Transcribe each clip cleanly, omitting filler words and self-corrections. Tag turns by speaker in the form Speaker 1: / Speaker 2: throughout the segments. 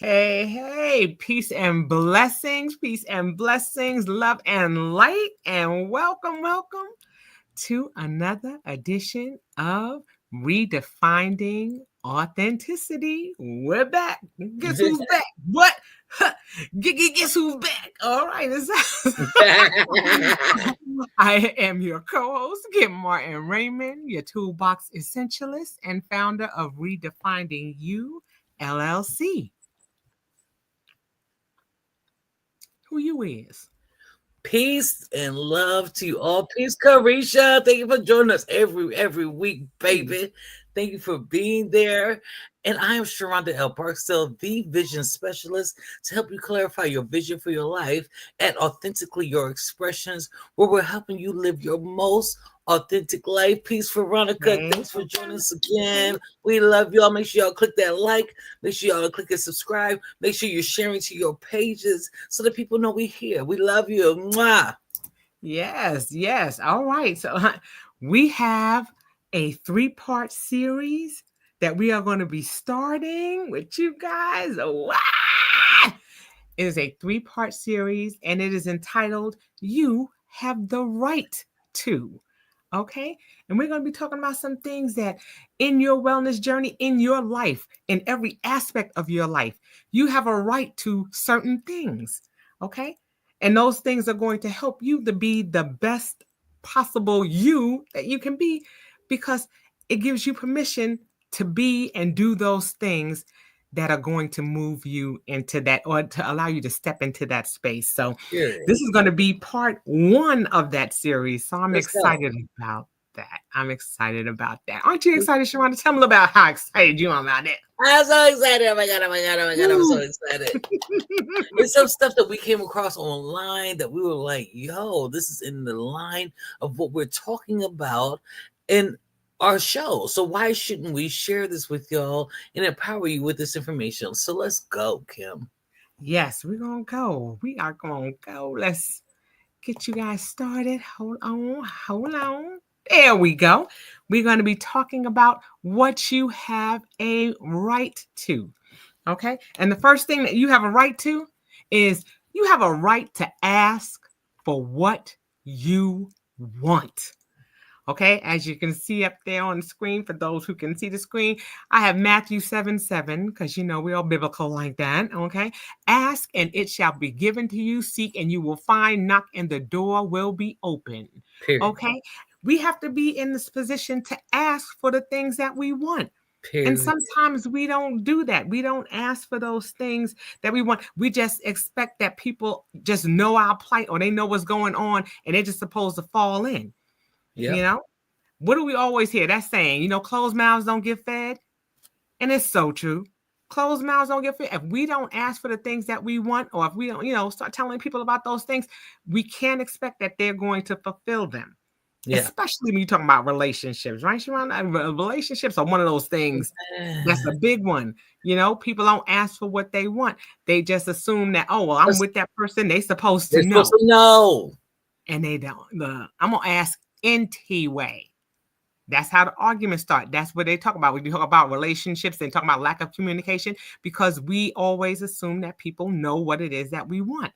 Speaker 1: Hey, peace and blessings, love and light, and welcome to another edition of Redefining Authenticity. We're back. Guess who's back? What? Guess who's back? All right. I am your co-host, Kim Martin Raymond, your toolbox essentialist and founder of Redefining You LLC. Who you is?
Speaker 2: Peace and love to you all. Peace, Carisha. Thank you for joining us every week, baby. Thank you for being there. And I am Sheronda Barksdale, the vision specialist, to help you clarify your vision for your life and authentically your expressions, where we're helping you live your most authentic life. Peace, Veronica. Thanks for joining us again. We love y'all. Make sure y'all click that like. Make sure y'all click and subscribe. Make sure you're sharing to your pages so that people know we're here. We love you. Mwah.
Speaker 1: Yes. All right. So we have a 3-part series that we are going to be starting with you guys. Wow. It is a 3-part series and it is entitled You Have the Right to. Okay. And we're going to be talking about some things that in your wellness journey, in your life, in every aspect of your life, you have a right to certain things. Okay. And those things are going to help you to be the best possible you that you can be because it gives you permission to be and do those things that are going to move you into that or to allow you to step into that space. So this is going to be part 1 of that series. So I'm excited about that. Aren't you excited, Sharonda? Tell me about how excited you are about it.
Speaker 2: I'm so excited. Oh my God. I'm so excited. It's some stuff that we came across online that we were like, yo, this is in the line of what we're talking about in our show. So why shouldn't we share this with y'all and empower you with this information? So let's go, Kim.
Speaker 1: Yes, we're going to go. We are going to go. Let's get you guys started. Hold on. There we go. We're going to be talking about what you have a right to. Okay. And the first thing that you have a right to is you have a right to ask for what you want. Okay, as you can see up there on the screen, for those who can see the screen, I have Matthew 7:7, because we're all biblical like that. Okay, ask and it shall be given to you, seek and you will find, knock and the door will be open.
Speaker 2: Period.
Speaker 1: Okay, we have to be in this position to ask for the things that we want.
Speaker 2: Period.
Speaker 1: And sometimes we don't do that. We don't ask for those things that we want. We just expect that people just know our plight or they know what's going on and they're just supposed to fall in.
Speaker 2: Yeah.
Speaker 1: What do we always hear? That saying, closed mouths don't get fed. And it's so true. Closed mouths don't get fed. If we don't ask for the things that we want, or if we don't, start telling people about those things, we can't expect that they're going to fulfill them. Yeah. Especially when you're talking about relationships, right, Sheronda? Relationships are one of those things that's a big one. People don't ask for what they want. They just assume that, oh, well, I'm with that person. They're supposed to
Speaker 2: know.
Speaker 1: And they don't. I'm going to ask anyway. That's how the arguments start. That's what they talk about. When you talk about relationships, they talk about lack of communication because we always assume that people know what it is that we want.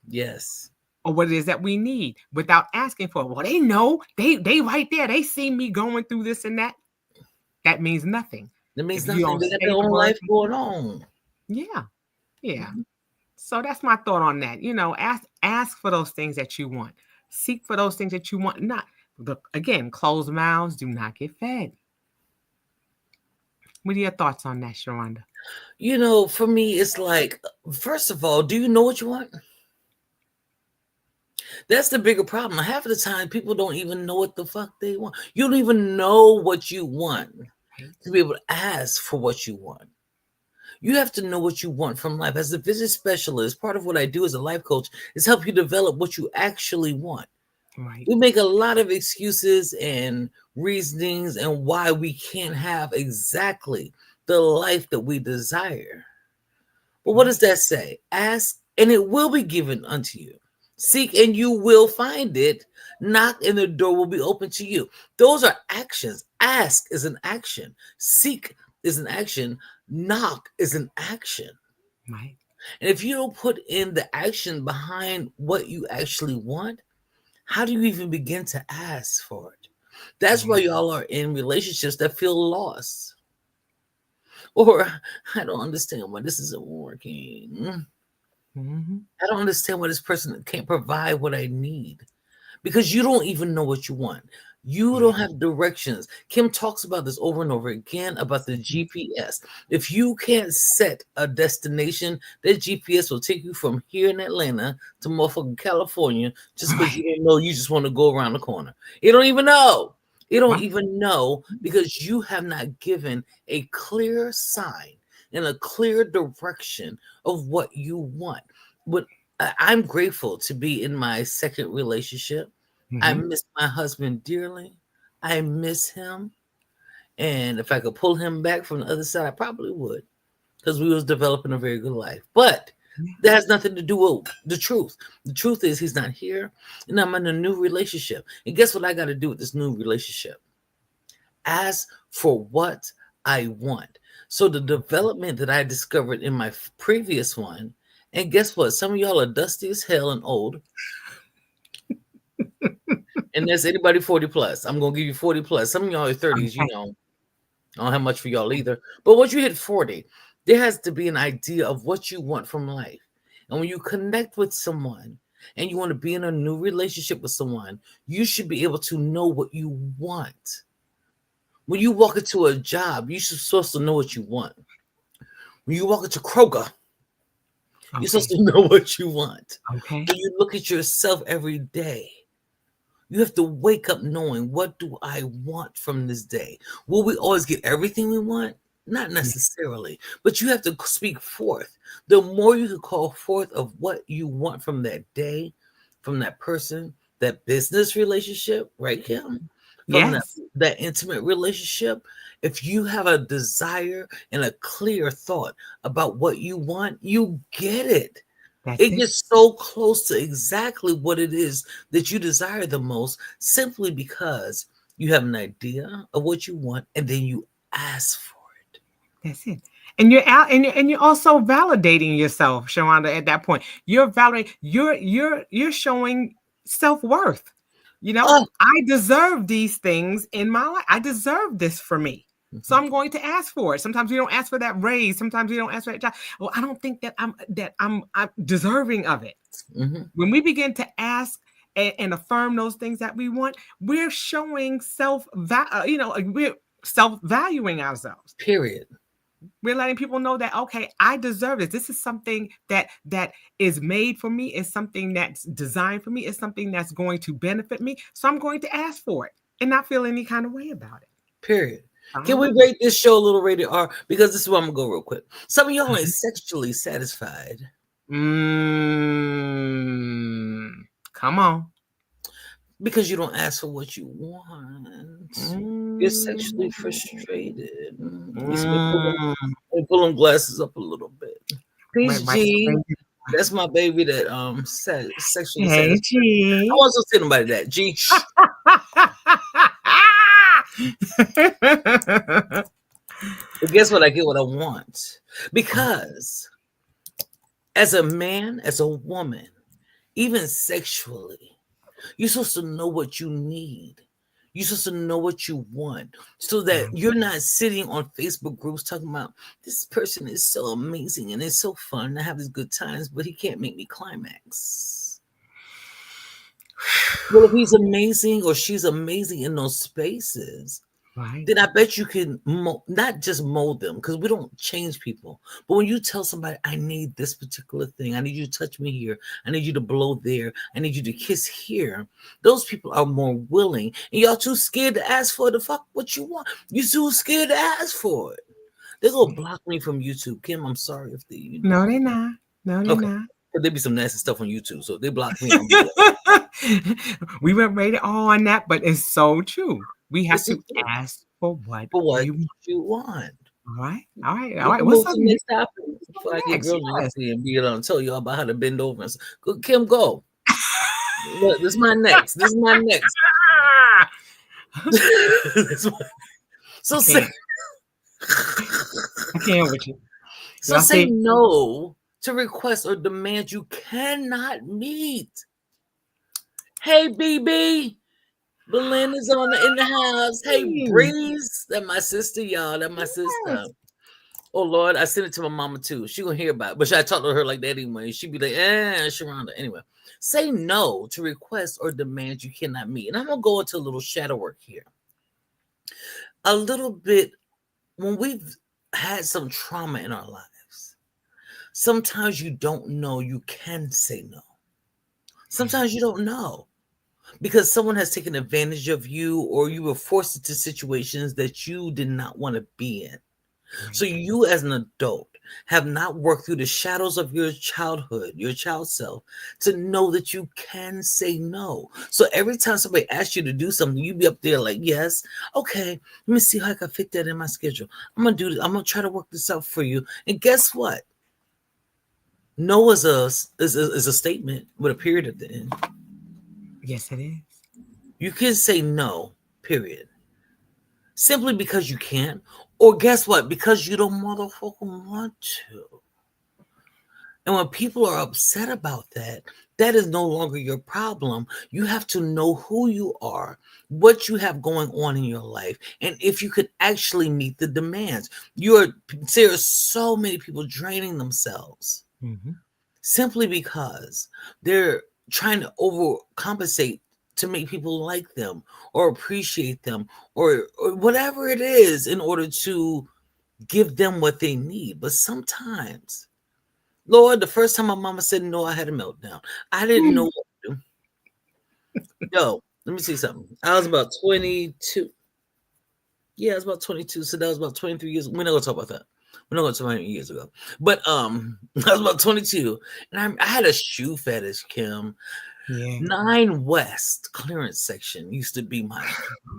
Speaker 2: Yes.
Speaker 1: Or what it is that we need without asking for it. Well, they know. They right there. They see me going through this and that. That means nothing.
Speaker 2: That means nothing. They got their own life going on.
Speaker 1: Yeah. Mm-hmm. So that's my thought on that. Ask for those things that you want. Seek for those things that you want. Again, closed mouths do not get fed. What are your thoughts on that, Sheronda?
Speaker 2: For me, it's like, first of all, do you know what you want? That's the bigger problem. Half of the time, people don't even know what the fuck they want. You don't even know what you want to be able to ask for what you want. You have to know what you want from life. As a vision specialist, part of what I do as a life coach is help you develop what you actually want.
Speaker 1: Right.
Speaker 2: We make a lot of excuses and reasonings and why we can't have exactly the life that we desire. But what does that say? Ask and it will be given unto you. Seek and you will find it. Knock and the door will be open to you. Those are actions. Ask is an action. Seek is an action. Knock is an action.
Speaker 1: Right.
Speaker 2: And if you don't put in the action behind what you actually want, how do you even begin to ask for it? That's why
Speaker 1: Yeah.
Speaker 2: y'all are in relationships that feel lost. Or I don't understand why this isn't working.
Speaker 1: Hmm.
Speaker 2: I don't understand why this person can't provide what I need. Because you don't even know what you want. You
Speaker 1: Yeah.
Speaker 2: don't have directions. Kim talks about this over and over again about the GPS. If you can't set a destination, that GPS will take you from here in Atlanta to motherfucking California just because you
Speaker 1: Right.
Speaker 2: don't know you just want to go around the corner. You don't even know. You don't
Speaker 1: Right.
Speaker 2: even know because you have not given a clear sign and a clear direction of what you want. What I'm grateful to be in my second relationship. I
Speaker 1: Hmm.
Speaker 2: miss my husband dearly. I miss him. And if I could pull him back from the other side, I probably would. Because we was developing a very good life. But that has nothing to do with the truth. The truth is he's not here. And I'm in a new relationship. And guess what I got to do with this new relationship? Ask for what I want. So the development that I discovered in my previous one, and guess what? Some of y'all are dusty as hell and old. And that's anybody 40 plus. I'm gonna give you 40 plus. Some of y'all are 30s,
Speaker 1: Okay.
Speaker 2: I don't have much for y'all either. But once you hit 40, there has to be an idea of what you want from life. And when you connect with someone and you want to be in a new relationship with someone, you should be able to know what you want. When you walk into a job, you should supposed to know what you want. When you walk into Kroger, you're supposed
Speaker 1: Okay.
Speaker 2: to know what you want.
Speaker 1: Okay.
Speaker 2: When you look at yourself every day, you have to wake up knowing, what do I want from this day? Will we always get everything we want? Not
Speaker 1: Yeah.
Speaker 2: necessarily, but you have to speak forth. The more you can call forth of what you want from that day, from that person, that business relationship, right, Kim? From
Speaker 1: Yes.
Speaker 2: that intimate relationship, if you have a desire and a clear thought about what you want, you get it.
Speaker 1: That's
Speaker 2: It
Speaker 1: it.
Speaker 2: gets so close to exactly what it is that you desire the most simply because you have an idea of what you want and then you ask for it.
Speaker 1: That's it. And you're out, and you're also validating yourself, Sharonda. At that point, you're validating. You're showing self worth. You know,
Speaker 2: Oh,
Speaker 1: I deserve these things in my life. I deserve this for me. So
Speaker 2: mhm,
Speaker 1: I'm going to ask for it. Sometimes we don't ask for that raise. Sometimes we don't ask for that job. Well, I don't think that I'm deserving of it.
Speaker 2: mhm,
Speaker 1: When we begin to ask and affirm those things that we want, we're showing we're self valuing ourselves.
Speaker 2: period.
Speaker 1: We're letting people know that, okay, I deserve this. This is something that is made for me. It's something that's designed for me. It's something that's going to benefit me. So I'm going to ask for it and not feel any kind of way about it.
Speaker 2: Period. Can we
Speaker 1: Uh-huh.
Speaker 2: rate this show a little rated R? Because this is where I'm gonna go real quick. Some of y'all ain't
Speaker 1: Mhm.
Speaker 2: sexually satisfied
Speaker 1: Come on.
Speaker 2: because you don't ask for what you want. You're sexually
Speaker 1: Mm.
Speaker 2: frustrated. You see me
Speaker 1: Mm.
Speaker 2: pull them glasses up a little bit.
Speaker 1: Right,
Speaker 2: Peace
Speaker 1: right.
Speaker 2: G. That's my baby that sexually
Speaker 1: Hey,
Speaker 2: satisfied. I
Speaker 1: G.
Speaker 2: wasn't say nobody that. G, shh. But guess what? I get what I want. Because as a man, as a woman, even sexually, you're supposed to know what you need. You're supposed to know what you want so that
Speaker 1: Right.
Speaker 2: you're not sitting on Facebook groups talking about this person is so amazing and it's so fun. I have these good times, but he can't make me climax. Well, if he's amazing or she's amazing in those spaces,
Speaker 1: Right.
Speaker 2: then I bet you can not just mold them because we don't change people. But when you tell somebody, I need this particular thing, I need you to touch me here, I need you to blow there, I need you to kiss here, those people are more willing. And y'all too scared to ask for the fuck what you want. You too scared to ask for it. They're gonna block me from YouTube. Kim, I'm sorry if they.
Speaker 1: No, they're not. No, they're
Speaker 2: Okay.
Speaker 1: not.
Speaker 2: But there be some nasty stuff on YouTube. So if they block me, I'm good.
Speaker 1: We went rated all on that, but it's so true. We have
Speaker 2: This is
Speaker 1: to ask for what
Speaker 2: for what
Speaker 1: we want.
Speaker 2: you want.
Speaker 1: All right. All right. All
Speaker 2: We
Speaker 1: right.
Speaker 2: can
Speaker 1: What's
Speaker 2: move
Speaker 1: up?
Speaker 2: to the next topic
Speaker 1: What's
Speaker 2: before I get
Speaker 1: next?
Speaker 2: real
Speaker 1: Yes.
Speaker 2: nasty and be able to tell you all about how to bend over. And go, Kim, go. Look, this is my next. This is my next. This is my-
Speaker 1: I
Speaker 2: so,
Speaker 1: can't. I can't with you.
Speaker 2: So
Speaker 1: Y'all
Speaker 2: say
Speaker 1: see?
Speaker 2: no to requests or demands you cannot meet. Hey, BB. Belinda's in the house. Hey,
Speaker 1: Hey,
Speaker 2: Breeze. That my sister, y'all. That my sister.
Speaker 1: yes.
Speaker 2: Oh Lord, I sent it to my mama too. She gonna hear about it, but I talk to her like that anyway. She'd be like, Sharonda. Anyway, say no to requests or demands you cannot meet. And I'm gonna go into a little shadow work here. A little bit when we've had some trauma in our lives, sometimes you don't know you can say no.
Speaker 1: Yeah.
Speaker 2: Sometimes you don't know because someone has taken advantage of you or you were forced into situations that you did not want to be in. So
Speaker 1: Right.
Speaker 2: you as an adult have not worked through the shadows of your childhood, your child self, to know that you can say no. So every time somebody asks you to do something, you be up there like, yes, okay, let me see how I can fit that in my schedule. I'm gonna do this. I'm gonna try to work this out for you. And guess what? No is a statement with a period at the end.
Speaker 1: Yes, it is.
Speaker 2: You can say no, period. Simply because you can't. Or guess what? Because you don't motherfucking want to. And when people are upset about that, that is no longer your problem. You have to know who you are, what you have going on in your life, and if you could actually meet the demands. There are so many people draining themselves
Speaker 1: Mm-hmm.
Speaker 2: simply because they're trying to overcompensate to make people like them or appreciate them or whatever it is in order to give them what they need. But sometimes Lord, the first time my mama said no, I had a meltdown. I didn't know what to do. Yo, let me see something. I was about 22. Yeah, I was about 22. So that was about 23 years. We're not gonna talk about that. We're not gonna talk about years ago. But I was about 22. And I had a shoe fetish, Kim.
Speaker 1: Yeah.
Speaker 2: 9 West clearance section used to be my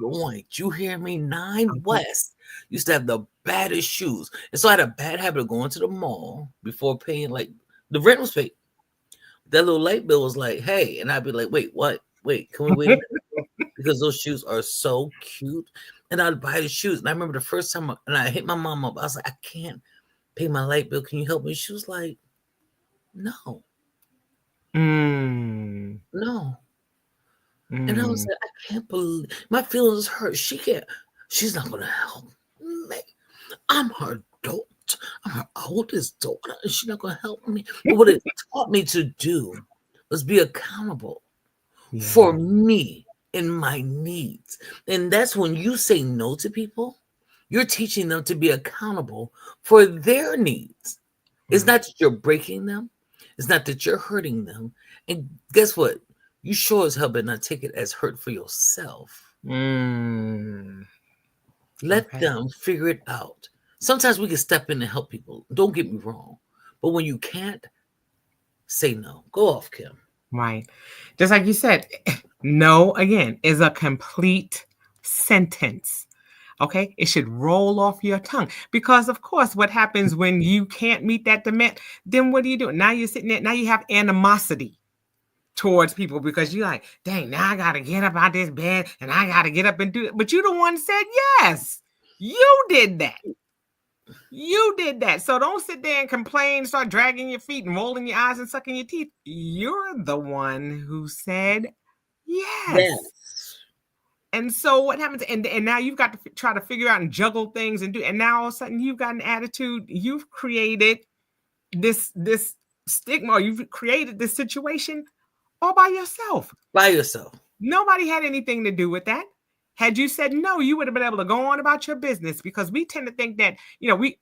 Speaker 2: joint. You hear me? 9
Speaker 1: Okay.
Speaker 2: West used to have the baddest shoes. And so I had a bad habit of going to the mall before paying, like, the rent was paid. That little light bill was like, hey, and I'd be like, wait, what? Wait, can we wait a minute? Because those shoes are so cute. And I'd buy the shoes. And I remember the first time and I hit my mom up, I was like, I can't pay my light bill. Can you help me? She was like, no,
Speaker 1: Mm.
Speaker 2: no. And I was
Speaker 1: Mm.
Speaker 2: like, I can't believe my feelings hurt. She's not gonna help me. I'm her daughter. I'm her oldest daughter, and she's not gonna help me. But what it taught me to do was be accountable for
Speaker 1: Yeah.
Speaker 2: me and my needs. And that's when you say no to people, you're teaching them to be accountable for their needs. It's
Speaker 1: Right.
Speaker 2: not that you're breaking them, it's not that you're hurting them. And guess what? You sure as hell better not take it as hurt for yourself.
Speaker 1: Mm.
Speaker 2: Let
Speaker 1: Okay.
Speaker 2: them figure it out. Sometimes we can step in and help people. Don't get me wrong. But when you can't, say no. Go off, Kim.
Speaker 1: Right. Just like you said, no, again, is a complete sentence. Okay. It should roll off your tongue because, of course, what happens when you can't meet that demand? Then what do you do? Now you're sitting there, now you have animosity towards people because you're like, dang, now I got to get up out this bed and I got to get up and do it. But you the one said yes. You did that. You did that. So don't sit there and complain, start dragging your feet and rolling your eyes and sucking your teeth. You're the one who said yes.
Speaker 2: Yes.
Speaker 1: And so what happens? And now you've got to try to figure out and juggle things and do. And now all of a sudden you've got an attitude. You've created this stigma. Or you've created this situation all by yourself.
Speaker 2: By yourself.
Speaker 1: Nobody had anything to do with that. Had you said no, you would have been able to go on about your business because we tend to think that, we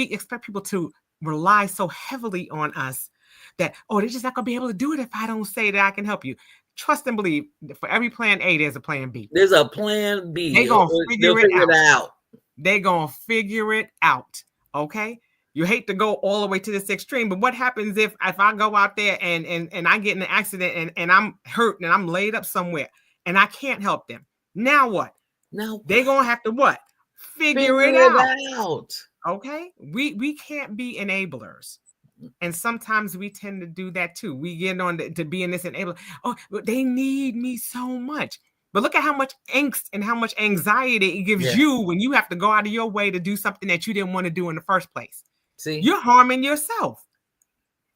Speaker 1: expect people to rely so heavily on us that, oh, they're just not going to be able to do it if I don't say that I can help you. Trust and believe that for every plan A, there's a plan B.
Speaker 2: There's a plan
Speaker 1: They're
Speaker 2: B.
Speaker 1: going to
Speaker 2: They'll
Speaker 1: figure it
Speaker 2: figure
Speaker 1: out.
Speaker 2: it out.
Speaker 1: They're going to figure it out. Okay. You hate to go all the way to this extreme, but what happens if I go out there and I get in an accident and I'm hurt and I'm laid up somewhere and I can't help them? Now what?
Speaker 2: Now
Speaker 1: They're
Speaker 2: what?
Speaker 1: gonna have to what? Figure it
Speaker 2: Figure it
Speaker 1: out.
Speaker 2: out.
Speaker 1: Okay. We can't be enablers. And sometimes we tend to do that too. We get on to being this enabler. Oh, but they need me so much. But look at how much angst and how much anxiety it gives
Speaker 2: Yeah.
Speaker 1: you when you have to go out of your way to do something that you didn't want to do in the first place.
Speaker 2: See?
Speaker 1: You're harming yourself.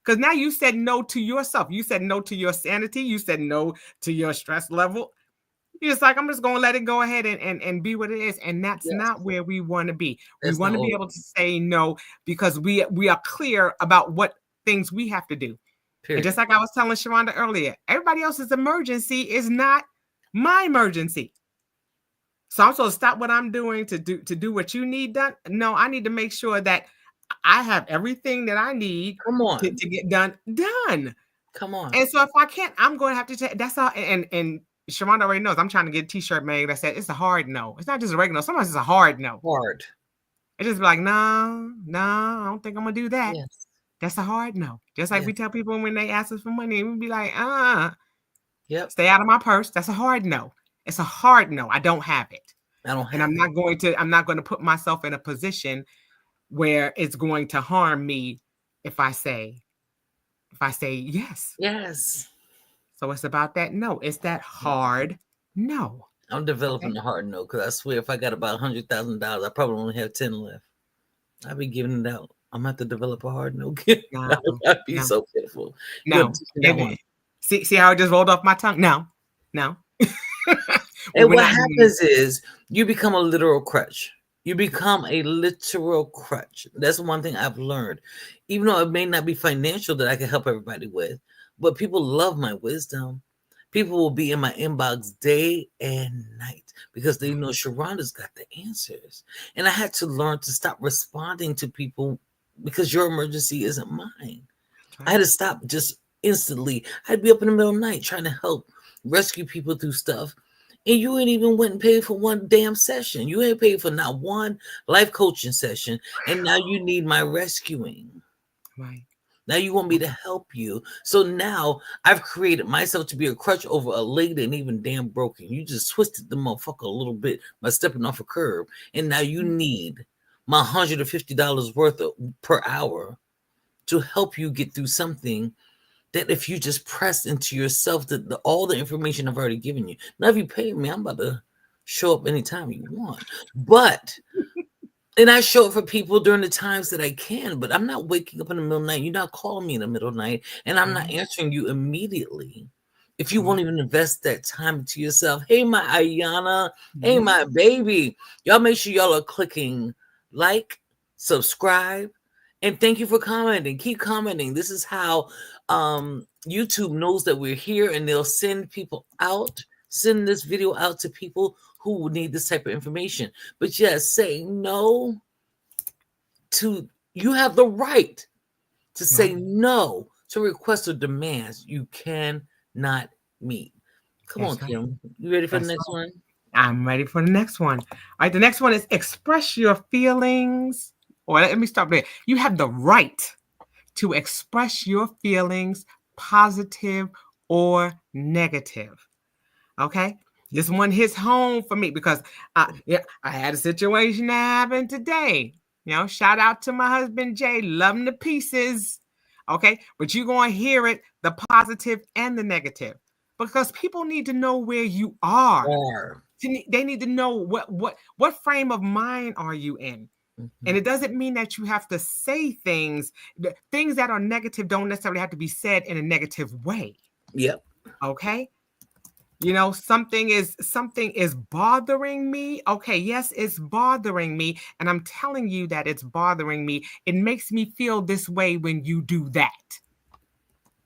Speaker 1: Because now you said no to yourself. You said no to your sanity. You said no to your stress level. You're just like, I'm just going to let it go ahead and be what it is. And that's
Speaker 2: Yes.
Speaker 1: not where we want to be. We
Speaker 2: That's
Speaker 1: want
Speaker 2: not
Speaker 1: to be
Speaker 2: all.
Speaker 1: able to say no because we are clear about what things we have to do. And just
Speaker 2: Period.
Speaker 1: like I was telling Sheronda earlier, everybody else's emergency is not my emergency. So I'm supposed to stop what I'm doing to do what you need done. No, I need to make sure that I have everything that I need
Speaker 2: Come on.
Speaker 1: to get done.
Speaker 2: Come on.
Speaker 1: And so if I can't, I'm going to have to take that's all. And Sharonda already knows I'm trying to get a t-shirt made that said it's a hard no. It's not just a regular no. Sometimes it's a hard no.
Speaker 2: Hard.
Speaker 1: It's just like, no, I don't think I'm gonna do that.
Speaker 2: Yes.
Speaker 1: That's a hard no. Just like we
Speaker 2: Yes.
Speaker 1: tell people when they ask us for money, we be like,
Speaker 2: Yep.
Speaker 1: stay out of my purse. That's a hard no. It's a hard no. I don't have it.
Speaker 2: I don't
Speaker 1: And
Speaker 2: have it.
Speaker 1: I'm not going to put myself in a position where it's going to harm me if I say yes.
Speaker 2: Yes.
Speaker 1: So it's about that no. It's that hard no.
Speaker 2: I'm developing
Speaker 1: Okay.
Speaker 2: a hard no because I swear if I got about $100,000, I probably only have 10 left. I'll be giving it out. I'm gonna have to develop a hard no.
Speaker 1: No,
Speaker 2: I'd be
Speaker 1: no,
Speaker 2: so pitiful. You gotta
Speaker 1: no.
Speaker 2: teach me that one.
Speaker 1: See how it just rolled off my tongue? No.
Speaker 2: And
Speaker 1: We're
Speaker 2: what
Speaker 1: not doing
Speaker 2: happens is you become a literal crutch. You become a literal crutch. That's one thing I've learned. Even though it may not be financial that I can help everybody with, but people love my wisdom. People will be in my inbox day and night because they know Sharonda's got the answers. And I had to learn to stop responding to people because your emergency isn't mine. I had to stop just instantly. I'd be up in the middle of the night trying to help rescue people through stuff. And you ain't even went and paid for one damn session. You ain't paid for not one life coaching session. And now you need my rescuing.
Speaker 1: right.
Speaker 2: Now you want me to help you. So now I've created myself to be a crutch over a leg that ain't even damn broken. You just twisted the motherfucker a little bit by stepping off a curb. And now you need my $150 worth of, per hour to help you get through something that if you just press into yourself, all the information I've already given you. Now, if you pay me, I'm about to show up anytime you want. But, and I show up for people during the times that I can, but I'm not waking up in the middle of the night. You're not calling me in the middle of the night, and I'm not answering you immediately. If you won't even invest that time into yourself, hey, my Ayana, hey, my baby, y'all make sure y'all are clicking like, subscribe, and thank you for commenting. Keep commenting. This is how YouTube knows that we're here, and they'll send this video out to people who need this type of information. But yes, say no to, you have the right to say no to requests or demands you cannot meet. Come on, Kim. You ready for the next one?
Speaker 1: I'm ready for the next one. All right, the next one is express your feelings. Or let me stop there. You have the right to express your feelings, positive or negative. Okay? This one hits home for me because I had a situation that happened today. Shout out to my husband Jay, love him to pieces. Okay, but you're going to hear it, the positive and the negative, because people need to know where you are. They need to know what frame of mind are you in. And it doesn't mean that you have to say things. Things that are negative don't necessarily have to be said in a negative way.
Speaker 2: Yep.
Speaker 1: Okay. Something is bothering me. Okay, yes, it's bothering me. And I'm telling you that it's bothering me. It makes me feel this way when you do that.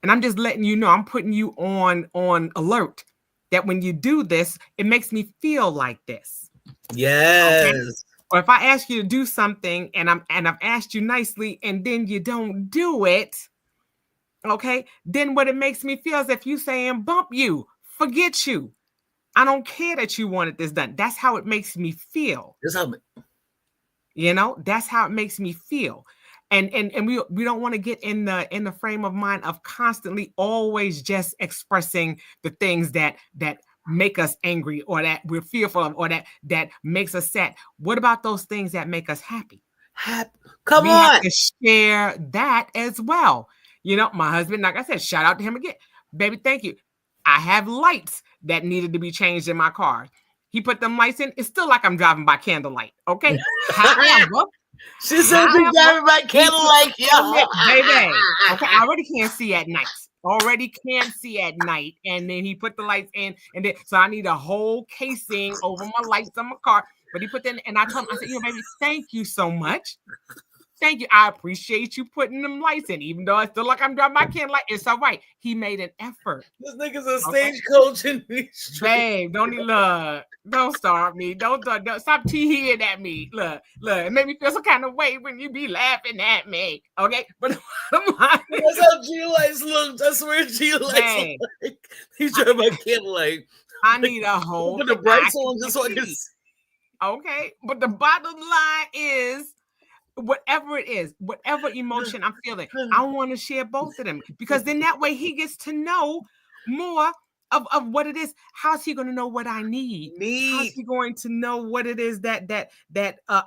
Speaker 1: And I'm just letting you know, I'm putting you on alert that when you do this, it makes me feel like this.
Speaker 2: Yes.
Speaker 1: Okay? Or if I ask you to do something and I've asked you nicely and then you don't do it, okay, then what it makes me feel is if you saying bump you, forget you. I don't care that you wanted this done. That's how it makes me feel. That's how it makes me feel. And we don't want to get in the frame of mind of constantly always just expressing the things that make us angry or that we're fearful of or that makes us sad. What about those things that make us happy?
Speaker 2: Come
Speaker 1: we
Speaker 2: on.
Speaker 1: Have to share that as well. My husband, like I said, shout out to him again. Baby, thank you. I have lights that needed to be changed in my car. He put them lights in. It's still like I'm driving by candlelight. Okay.
Speaker 2: She said she driving my
Speaker 1: He put,
Speaker 2: Cadillac,
Speaker 1: oh yeah,
Speaker 2: y'all.
Speaker 1: baby. Okay, I already can't see at night. Already can't see at night. And then he put the lights in, and then so I need a whole casing over my lights on my car. But he put that in, and I told him, I said, baby, thank you so much. Thank you. I appreciate you putting them lights in, even though I feel like I'm driving my Cadillac. It's all right. He made an effort.
Speaker 2: This nigga's a
Speaker 1: Okay.
Speaker 2: stagecoach in these streets.
Speaker 1: Babe, don't start me. Don't stop teeing at me. Look, it made me feel some kind of way when you be laughing at me. Okay, but
Speaker 2: that's how G lights look. I swear, G lights look like he's driving my Cadillac.
Speaker 1: I need a whole.
Speaker 2: Put the brights on just so I can see.
Speaker 1: Okay, but the bottom line is, whatever it is, whatever emotion I'm feeling, I want to share both of them, because then that way he gets to know more of what it is. How's he going to know what I need? How's he going to know what it is that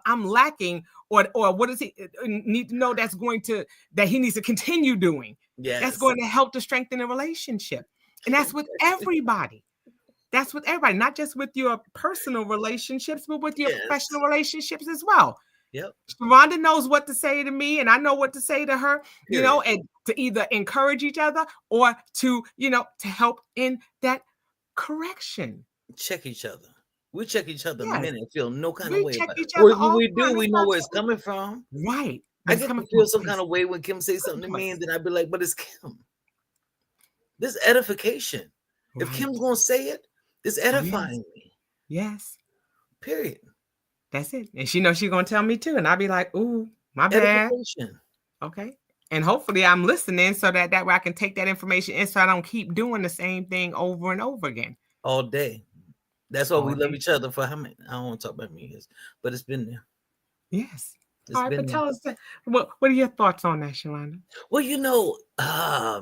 Speaker 1: I'm lacking, or what does he need to know that he needs to continue doing? Yes. That's going to help to strengthen the relationship. And that's with everybody. That's with everybody, not just with your personal relationships, but with your professional relationships as well.
Speaker 2: Yep.
Speaker 1: Sheronda knows what to say to me, and I know what to say to her, and to either encourage each other or to help in that correction.
Speaker 2: Check each other. We check each other a minute and feel no kind of way
Speaker 1: about
Speaker 2: it. When we do, we know where it's coming from.
Speaker 1: Right.
Speaker 2: I get to feel some kind of way when Kim says something to me, and then I'd be like, but it's Kim. This edification. Right. If Kim's going to say it, it's edifying me.
Speaker 1: Yes.
Speaker 2: Period.
Speaker 1: That's it. And she knows she's going to tell me too. And I'll be like, ooh, my bad. Okay. And hopefully I'm listening so that way I can take that information in, so I don't keep doing the same thing over and over again.
Speaker 2: All day. That's why we love each other for how many? I don't want to talk about me years, but it's been there.
Speaker 1: Yes. All right, but tell us, what are your thoughts on that, Sheronda?
Speaker 2: Well,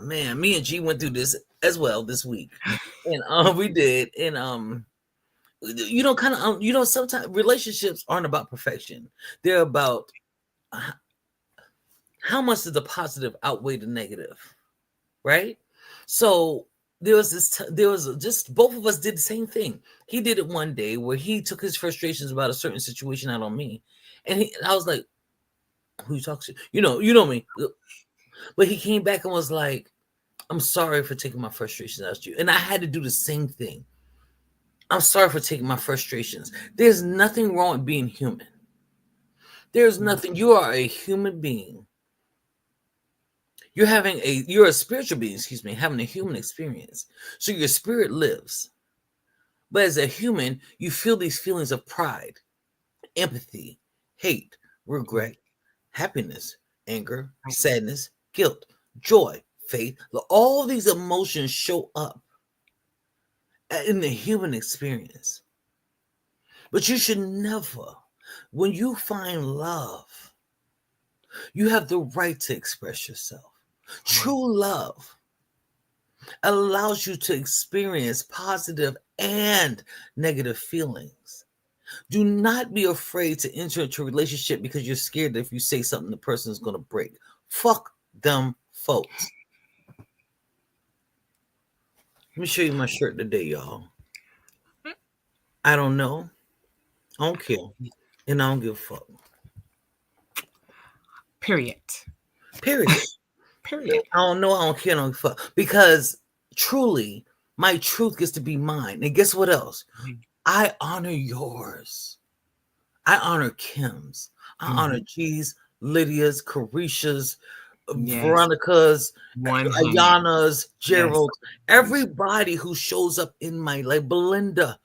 Speaker 2: man, me and G went through this as well this week. And we did. And sometimes relationships aren't about perfection. They're about how much does the positive outweigh the negative, right? So both of us did the same thing. He did it one day where he took his frustrations about a certain situation out on me, and I was like, "Who you talk to? You know me." But he came back and was like, "I'm sorry for taking my frustrations out to you," and I had to do the same thing. I'm sorry for taking my frustrations. There's nothing wrong with being human. There's nothing. You are a human being. You're a spiritual being, having a human experience. So your spirit lives. But as a human, you feel these feelings of pride, empathy, hate, regret, happiness, anger, sadness, guilt, joy, faith. All these emotions show up in the human experience. But you should never, when you find love, you have the right to express yourself. True love allows you to experience positive and negative feelings. Do not be afraid to enter into a relationship because you're scared that if you say something, the person is going to break. Fuck them folks. Let me show you my shirt today, y'all. I don't know. I don't care. And I don't give a fuck.
Speaker 1: Period.
Speaker 2: I don't know. I don't care. I don't give a fuck. Because truly, my truth gets to be mine. And guess what else? I honor yours. I honor Kim's. I honor G's, Lydia's, Carisha's, Veronica's, Ayana's, Gerald. Everybody who shows up in my life. Belinda.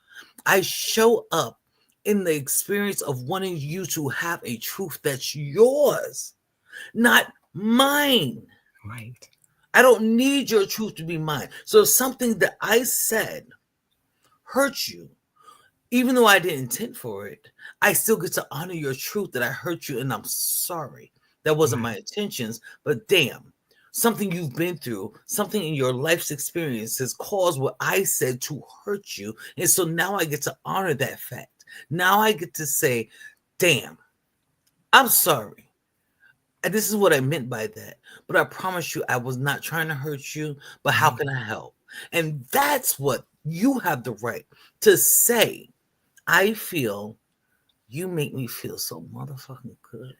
Speaker 2: I show up in the experience of wanting you to have a truth that's yours, not mine.
Speaker 1: Right.
Speaker 2: I don't need your truth to be mine. So if something that I said hurt you, even though I didn't intend for it, I still get to honor your truth that I hurt you, and I'm sorry. That wasn't my intentions, but damn, something you've been through, something in your life's experience has caused what I said to hurt you. And so now I get to honor that fact. Now I get to say, damn, I'm sorry. And this is what I meant by that. But I promise you, I was not trying to hurt you, but how can I help? And that's what you have the right to say. I feel you make me feel so motherfucking good.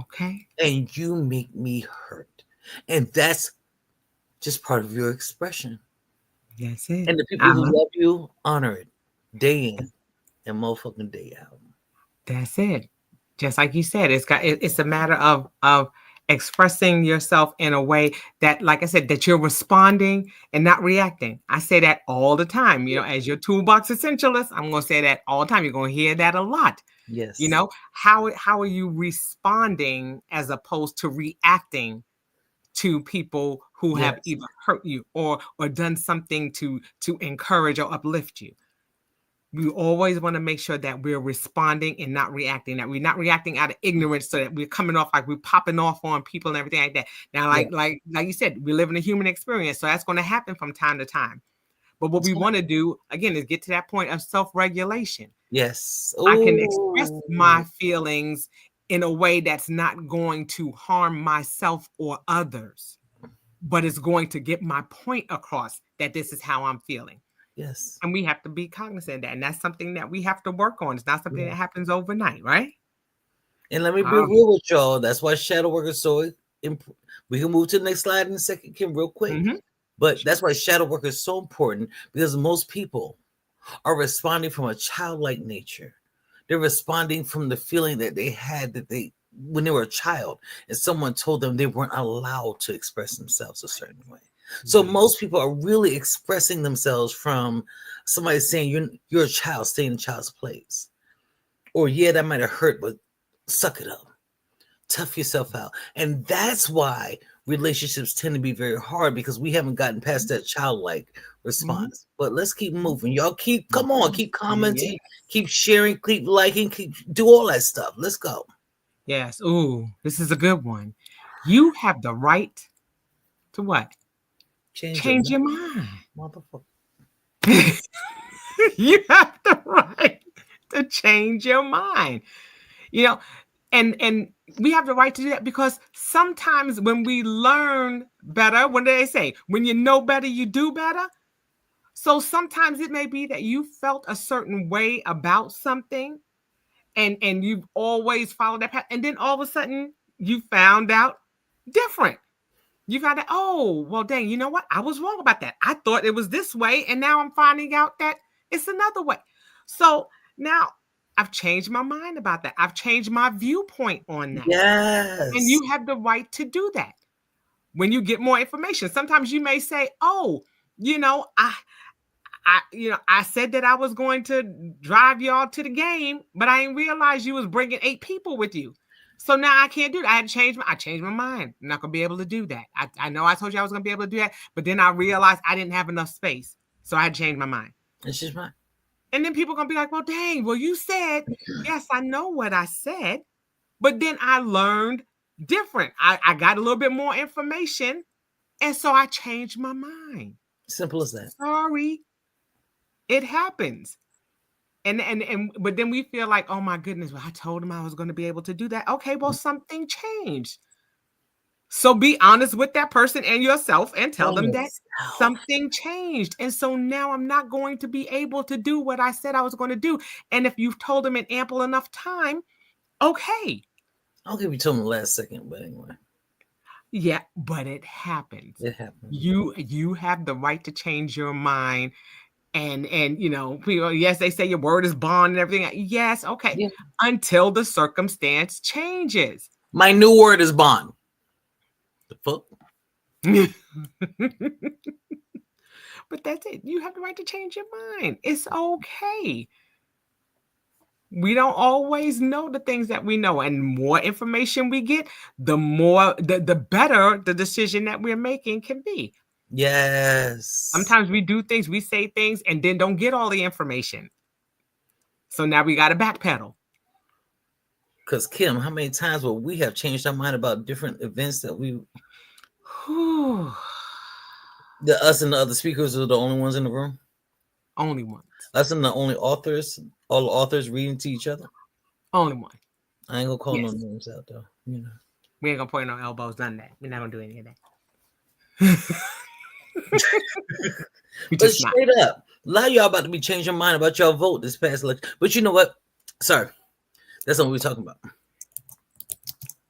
Speaker 1: Okay.
Speaker 2: and you make me hurt. And that's just part of your expression.
Speaker 1: That's it.
Speaker 2: And the people who
Speaker 1: Uh-huh.
Speaker 2: love you honor it day in and motherfucking day out.
Speaker 1: That's it. Just like you said, it's a matter of expressing yourself in a way that, like I said, that you're responding and not reacting. I say that all the time. You know, as your toolbox essentialist, I'm going to say that all the time. You're going to hear that a lot. You
Speaker 2: Yes.
Speaker 1: know, how are you responding as opposed to reacting to people who have
Speaker 2: Yes.
Speaker 1: either hurt you or done something to encourage or uplift you? We always want to make sure that we're responding and not reacting, that we're not reacting out of ignorance, so that we're coming off like we're popping off on people and everything like that. Now,
Speaker 2: Yeah.
Speaker 1: like you said, we live in a human experience, so that's going to happen from time to time. But what
Speaker 2: That's
Speaker 1: we
Speaker 2: right.
Speaker 1: want to do again is get to that point of self-regulation.
Speaker 2: Yes.
Speaker 1: I can express
Speaker 2: Oh,
Speaker 1: my feelings in a way that's not going to harm myself or others, but it's going to get my point across that this is how I'm feeling.
Speaker 2: yes.
Speaker 1: And we have to be cognizant of that. And that's something that we have to work on. It's not something
Speaker 2: Yeah.
Speaker 1: that happens overnight, right?
Speaker 2: And let me be
Speaker 1: Um,
Speaker 2: real with y'all. That's why shadow work is so we can move to the next slide in a second, Kim, real quick.
Speaker 1: mhm.
Speaker 2: But
Speaker 1: Sure.
Speaker 2: that's why shadow work is so important, because most people are responding from a childlike nature. They're responding from the feeling that they had that they when they were a child and someone told them they weren't allowed to express themselves a certain way. So
Speaker 1: Yeah.
Speaker 2: most people are really expressing themselves from somebody saying you're a child, stay in a child's place. Or yeah, that might have hurt, but suck it up. Tough yourself out. And that's why relationships tend to be very hard, because we haven't gotten past that childlike
Speaker 1: Mhm.
Speaker 2: response. But let's keep moving. Y'all come on, keep
Speaker 1: Yeah.
Speaker 2: commenting, keep sharing, keep liking, keep do all that stuff. Let's go.
Speaker 1: Yes. Ooh, this is a good one. You have the right to what?
Speaker 2: Change your
Speaker 1: Change
Speaker 2: mind,
Speaker 1: your mind.
Speaker 2: motherfucker.
Speaker 1: You have the right to change your mind. You know, and we have the right to do that because sometimes when we learn better, what do they say? When you know better, you do better. So sometimes it may be that you felt a certain way about something and you've always followed that path. And then all of a sudden you found out different. You found out, oh, well, dang, you know what? I was wrong about that. I thought it was this way. And now I'm finding out that it's another way. So now I've changed my mind about that. I've changed my viewpoint on that. And
Speaker 2: Yes.
Speaker 1: you have the right to do that when you get more information. Sometimes you may say, oh, you know, I said that I was going to drive y'all to the game, but I didn't realize you was bringing 8 people with you. So now I can't do that. I changed my mind. I'm not gonna be able to do that. I know I told you I was gonna be able to do that, but then I realized I didn't have enough space. So I had to change my mind.
Speaker 2: It's just right.
Speaker 1: And then people are gonna be like, well, dang, well, you said, yes, I know what I said, but then I learned different. I got a little bit more information, and so I changed my mind.
Speaker 2: Simple as that.
Speaker 1: Sorry, it happens. And but then we feel like, oh my goodness, well, I told him I was going to be able to do that. Okay, well, something changed. So be honest with that person and yourself and tell
Speaker 2: On
Speaker 1: them that
Speaker 2: yourself.
Speaker 1: something changed. And so now I'm not going to be able to do what I said I was going to do. And if you've told them in ample enough time, okay.
Speaker 2: I don't think we told him the last second, but anyway,
Speaker 1: Yeah, but it happens.
Speaker 2: it happened.
Speaker 1: You have the right to change your mind. And you know, people, yes, they say your word is bond and everything. Yes, okay.
Speaker 2: Yeah.
Speaker 1: Until the circumstance changes.
Speaker 2: My new word is bond. The fuck?
Speaker 1: But that's it. You have the right to change your mind. It's okay. We don't always know the things that we know. And more information we get, the better the decision that we're making can be.
Speaker 2: Yes.
Speaker 1: Sometimes we do things, we say things, and then don't get all the information. So now we got to backpedal.
Speaker 2: Because Kim, how many times will we have changed our mind about different events that
Speaker 1: Whew.
Speaker 2: us and the other speakers are the only ones in the room?
Speaker 1: Only ones.
Speaker 2: Us and the only authors, all the authors reading to each other?
Speaker 1: Only one.
Speaker 2: I ain't gonna call
Speaker 1: Yes.
Speaker 2: no names out though. You know.
Speaker 1: We ain't gonna point no elbows, none of that. We're not gonna do any of that. We
Speaker 2: But
Speaker 1: just not.
Speaker 2: straight up, a lot of y'all about to be changing your mind about your vote this past election. But you know what? Sorry, that's not what we're talking about.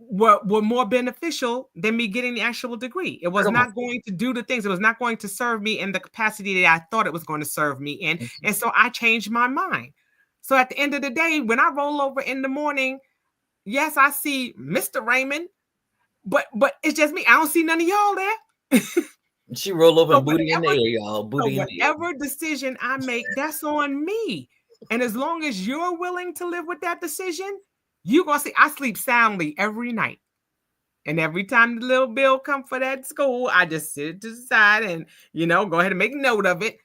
Speaker 1: were more beneficial than me getting the actual degree. It was
Speaker 2: Come on.
Speaker 1: not going to do the things. It was not going to serve me in the capacity that I thought it was going to serve me in.
Speaker 2: Mhm.
Speaker 1: And so I changed my mind. So at the end of the day, when I roll over in the morning, yes, I see Mr. Raymond, but it's just me. I don't see none of y'all there.
Speaker 2: She roll over
Speaker 1: So
Speaker 2: and booty in the
Speaker 1: whatever
Speaker 2: air, y'all.
Speaker 1: so
Speaker 2: Booty in the air.
Speaker 1: whatever decision I make, that's on me. And as long as you're willing to live with that decision, you're gonna see I sleep soundly every night. And every time the little bill come for that school, I just sit it to the side and go ahead and make note of it.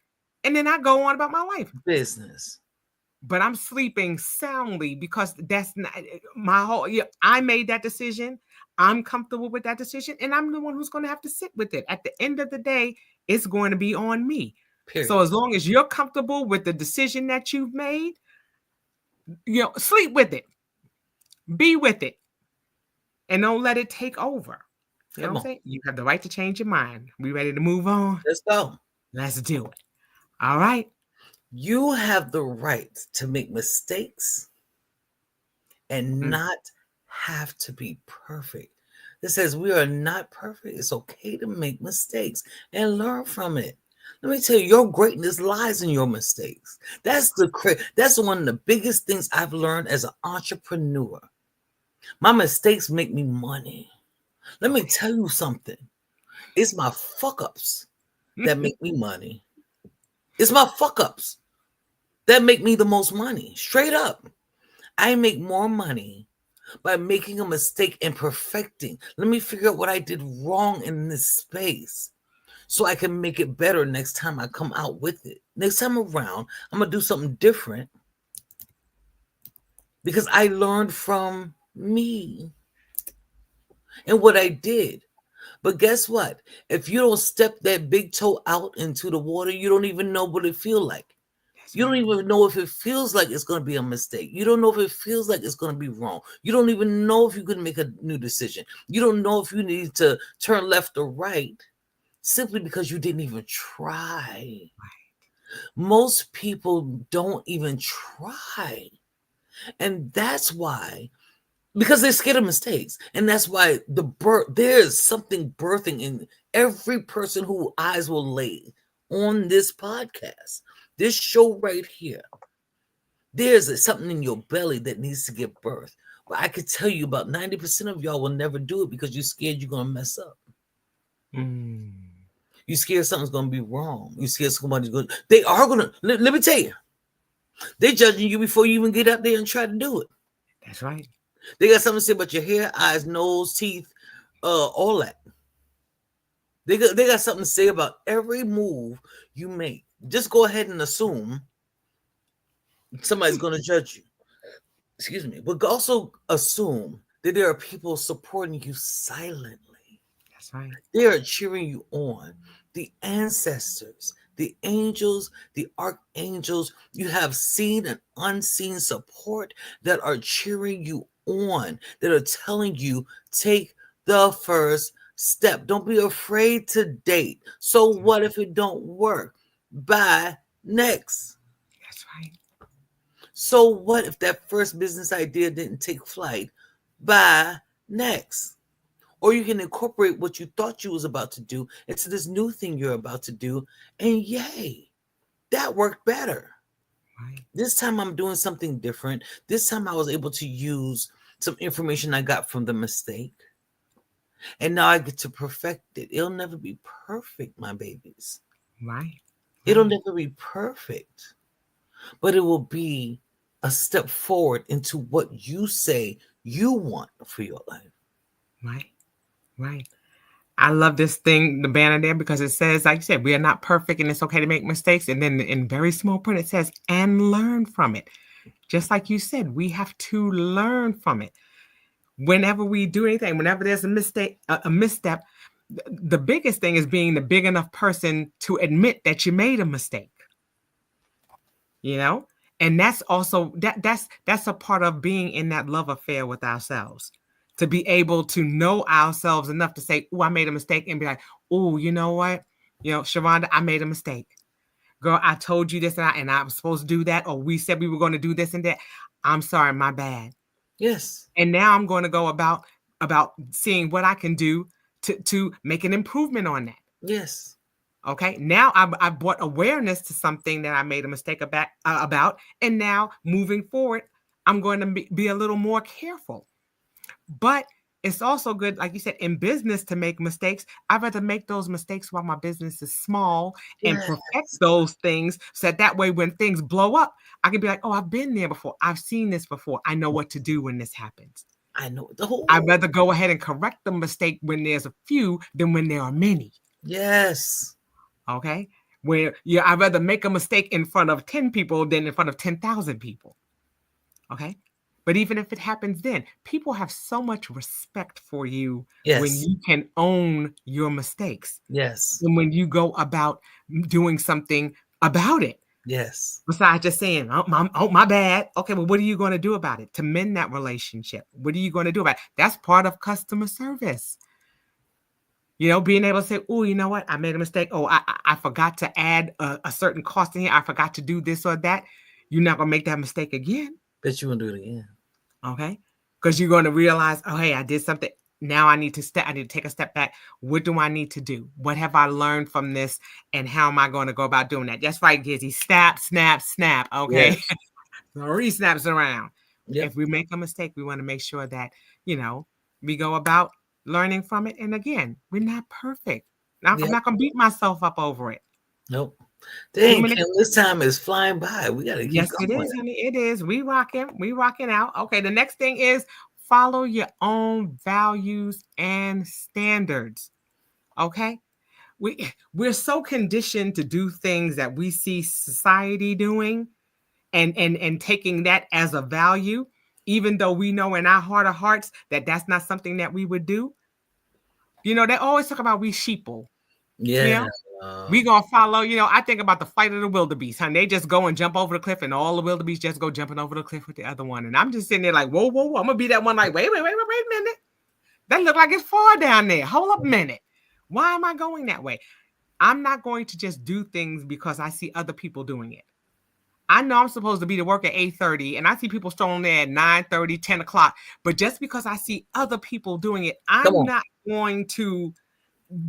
Speaker 1: And then I go on about my life.
Speaker 2: Business.
Speaker 1: But I'm sleeping soundly because that's not my whole I made that decision. I'm comfortable with that decision, and I'm the one who's going to have to sit with it. At the end of the day, it's going to be on me. So
Speaker 2: Period.
Speaker 1: as long as you're comfortable with the decision that you've made, sleep with it, be with it, and don't let it take over. You know what
Speaker 2: Come
Speaker 1: I'm
Speaker 2: on.
Speaker 1: saying? You have the right to change your mind. We ready to move on?
Speaker 2: Let's go.
Speaker 1: Let's do it. All right.
Speaker 2: You have the right to make mistakes and
Speaker 1: Mm,
Speaker 2: not have to be perfect. It says we are not perfect. It's okay to make mistakes and learn from it. Let me tell you, your greatness lies in your mistakes. That's one of the biggest things I've learned as an entrepreneur. My mistakes make me money. Let me
Speaker 1: okay.
Speaker 2: tell you something. It's my fuck ups that make me money. It's my fuck ups that make me the most money. Straight up. I make more money by making a mistake and perfecting. Let me figure out what I did wrong in this space so I can make it better next time I come out with it. Next time around, I'm going to do something different because I learned from me and what I did. But guess what? If you don't step that big toe out into the water, you don't even know what it feels like.
Speaker 1: That's
Speaker 2: You don't
Speaker 1: right.
Speaker 2: even know if it feels like it's going to be a mistake. You don't know if it feels like it's going to be wrong. You don't even know if you can make a new decision. You don't know if you need to turn left or right simply because you didn't even try. Most people don't even try. And that's why, because they're scared of mistakes. And that's why there's something birthing in every person who eyes will lay on this podcast, this show right here. There's something in your belly that needs to give birth. But I could tell you about 90% of y'all will never do it because you're scared you're going to mess up.
Speaker 1: Mm,
Speaker 2: You're scared something's going to be wrong. You're scared somebody's going to, they are going to, let me tell you, they're judging you before you even get up there and try to do it.
Speaker 1: that's right.
Speaker 2: They got something to say about your hair, eyes, nose, teeth, all that. They got something to say about every move you make. Just go ahead and assume somebody's going to judge you. Excuse me. But also assume that there are people supporting you silently.
Speaker 1: That's right.
Speaker 2: They are cheering you on. The ancestors, the angels, the archangels, you have seen and unseen support that are cheering you on, that are telling you, take the first step. Don't be afraid to date. So what if it don't work? Bye next.
Speaker 1: That's right.
Speaker 2: So what if that first business idea didn't take flight? Bye next. Or you can incorporate what you thought you was about to do into this new thing you're about to do, and yay, that worked better.
Speaker 1: Right.
Speaker 2: This time I'm doing something different. This time I was able to use some information I got from the mistake, and now I get to perfect it. It'll never be perfect, my babies.
Speaker 1: Right.
Speaker 2: It'll
Speaker 1: Right.
Speaker 2: never be perfect, but it will be a step forward into what you say you want for your life.
Speaker 1: Right. Right. I love this thing, the banner there, because it says, like you said, we are not perfect and it's okay to make mistakes. And then in very small print, it says, and learn from it. Just like you said, we have to learn from it. Whenever we do anything, whenever there's a mistake, a misstep, the biggest thing is being the big enough person to admit that you made a mistake. You know, and that's also that's a part of being in that love affair with ourselves, to be able to know ourselves enough to say, oh, I made a mistake, and be like, oh, you know what, Sheronda, I made a mistake, girl, I told you this, and I was supposed to do that, or we said we were going to do this and that. I'm sorry, my bad.
Speaker 2: Yes.
Speaker 1: And now I'm going to go about about seeing what I can do to make an improvement on that.
Speaker 2: Yes.
Speaker 1: Okay. Now I've brought awareness to something that I made a mistake about. And now moving forward, I'm going to be a little more careful. But it's also good, like you said, in business to make mistakes. I'd rather make those mistakes while my business is small and perfect
Speaker 2: Yes.
Speaker 1: those things so that way when things blow up, I can be like, oh, I've been there before. I've seen this before. I know what to do when this happens.
Speaker 2: I know the
Speaker 1: I'd
Speaker 2: whole.
Speaker 1: rather go ahead and correct the mistake when there's a few than when there are many.
Speaker 2: Yes.
Speaker 1: Okay. Where yeah, I'd rather make a mistake in front of 10 people than in front of 10,000 people. Okay. But even if it happens then, people have so much respect for you when
Speaker 2: Yes.
Speaker 1: you can own your mistakes
Speaker 2: Yes.
Speaker 1: and when you go about doing something about it.
Speaker 2: Yes.
Speaker 1: Besides just saying, my bad. Okay, well, what are you going to do about it to mend that relationship? What are you going to do about it? That's part of customer service. Being able to say, oh, you know what? I made a mistake. Oh, I forgot to add a certain cost in here. I forgot to do this or that. You're not going to make that mistake again.
Speaker 2: Bet you won't do it again.
Speaker 1: Okay. Because you're going to realize, oh, hey, I did something. Now I need to take a step back. What do I need to do? What have I learned from this? And how am I going to go about doing that? That's right, Gizzy. Snap, snap, snap. Okay.
Speaker 2: Yes.
Speaker 1: 3 snaps around.
Speaker 2: Yep.
Speaker 1: If we make a mistake, we want to make sure that, we go about learning from it. And again, we're not perfect. Now, I'm
Speaker 2: Yep.
Speaker 1: not going to beat myself up over it.
Speaker 2: Nope. Dang,
Speaker 1: Human
Speaker 2: Kim, this time is flying by. We got to keep
Speaker 1: Yes, it
Speaker 2: going.
Speaker 1: is, honey. It is. We rocking. We rocking out. Okay. The next thing is follow your own values and standards. Okay. We're so conditioned to do things that we see society doing and taking that as a value, even though we know in our heart of hearts that that's not something that we would do. They always talk about we sheeple. You
Speaker 2: Yeah.
Speaker 1: know, we gonna follow. I think about the fight of the wildebeest, honey. They just go and jump over the cliff, and all the wildebeest just go jumping over the cliff with the other one. And I'm just sitting there like, whoa, whoa, whoa. I'm gonna be that one like, wait a minute. That look like it's far down there. Hold up a minute. Why am I going that way? I'm not going to just do things because I see other people doing it. I know I'm supposed to be to work at 8:30 and I see people strolling there at 9:30, 10 o'clock. But just because I see other people doing it,
Speaker 2: Come
Speaker 1: I'm
Speaker 2: on.
Speaker 1: not going to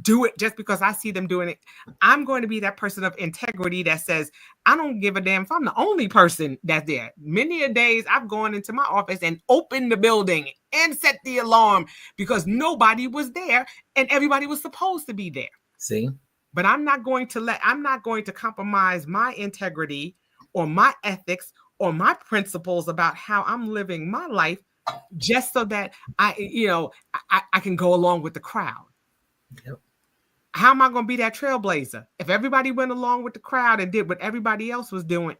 Speaker 1: do it just because I see them doing it. I'm going to be that person of integrity that says, I don't give a damn if I'm the only person that's there. Many a days I've gone into my office and opened the building and set the alarm because nobody was there and everybody was supposed to be there.
Speaker 2: See?
Speaker 1: But I'm not going to compromise my integrity or my ethics or my principles about how I'm living my life just so that I can go along with the crowd.
Speaker 2: Yep.
Speaker 1: How am I going to be that trailblazer? If everybody went along with the crowd and did what everybody else was doing,